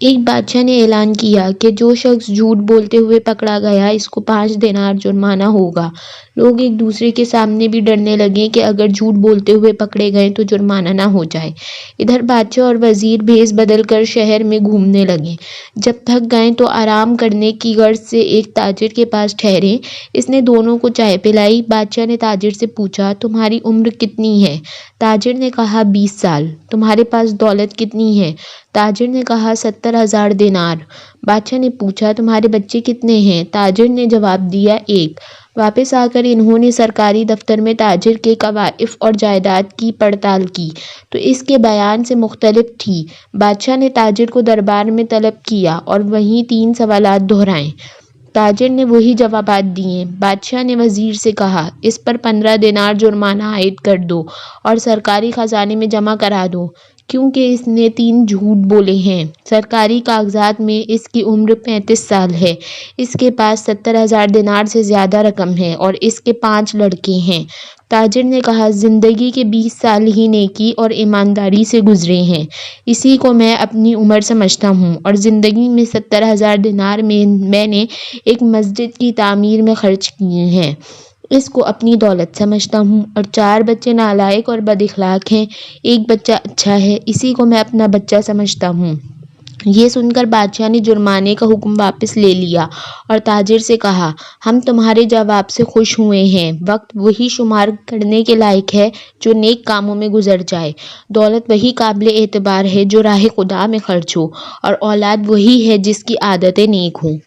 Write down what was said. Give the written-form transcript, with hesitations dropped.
ایک بادشاہ نے اعلان کیا کہ جو شخص جھوٹ بولتے ہوئے پکڑا گیا اس کو 5 دینار جرمانہ ہوگا۔ لوگ ایک دوسرے کے سامنے بھی ڈرنے لگے کہ اگر جھوٹ بولتے ہوئے پکڑے گئے تو جرمانہ نہ ہو جائے۔ ادھر بادشاہ اور وزیر بھیس بدل کر شہر میں گھومنے لگے۔ جب تھک گئے تو آرام کرنے کی غرض سے ایک تاجر کے پاس ٹھہرے۔ اس نے دونوں کو چائے پلائی۔ بادشاہ نے تاجر سے پوچھا، تمہاری عمر کتنی ہے؟ تاجر نے کہا 20 سال۔ تمہارے پاس دولت کتنی ہے؟ تاجر نے کہا 70,000 دینار۔ بادشاہ نے پوچھا، تمہارے بچے کتنے ہیں؟ تاجر نے جواب دیا، 1۔ واپس آ کر انہوں نے سرکاری دفتر میں تاجر کے کوائف اور جائیداد کی پڑتال کی تو اس کے بیان سے مختلف تھی۔ بادشاہ نے تاجر کو دربار میں طلب کیا اور وہی 3 سوالات دہرائے۔ تاجر نے وہی جوابات دیے۔ بادشاہ نے وزیر سے کہا، اس پر 15 دینار جرمانہ عائد کر دو اور سرکاری خزانے میں جمع کرا دو کیونکہ اس نے 3 جھوٹ بولے ہیں۔ سرکاری کاغذات میں اس کی عمر 35 سال ہے۔ اس کے پاس 70,000 دینار سے زیادہ رقم ہے اور اس کے 5 لڑکے ہیں۔ تاجر نے کہا، زندگی کے 20 سال ہی نیکی اور ایمانداری سے گزرے ہیں، اسی کو میں اپنی عمر سمجھتا ہوں، اور زندگی میں 70,000 دینار میں نے ایک مسجد کی تعمیر میں خرچ کیے ہیں، اس کو اپنی دولت سمجھتا ہوں، اور 4 بچے نالائق اور بد اخلاق ہیں، ایک بچہ اچھا ہے، اسی کو میں اپنا بچہ سمجھتا ہوں۔ یہ سن کر بادشاہ نے جرمانے کا حکم واپس لے لیا اور تاجر سے کہا، ہم تمہارے جواب سے خوش ہوئے ہیں۔ وقت وہی شمار کرنے کے لائق ہے جو نیک کاموں میں گزر جائے، دولت وہی قابل اعتبار ہے جو راہ خدا میں خرچ ہو، اور اولاد وہی ہے جس کی عادتیں نیک ہوں۔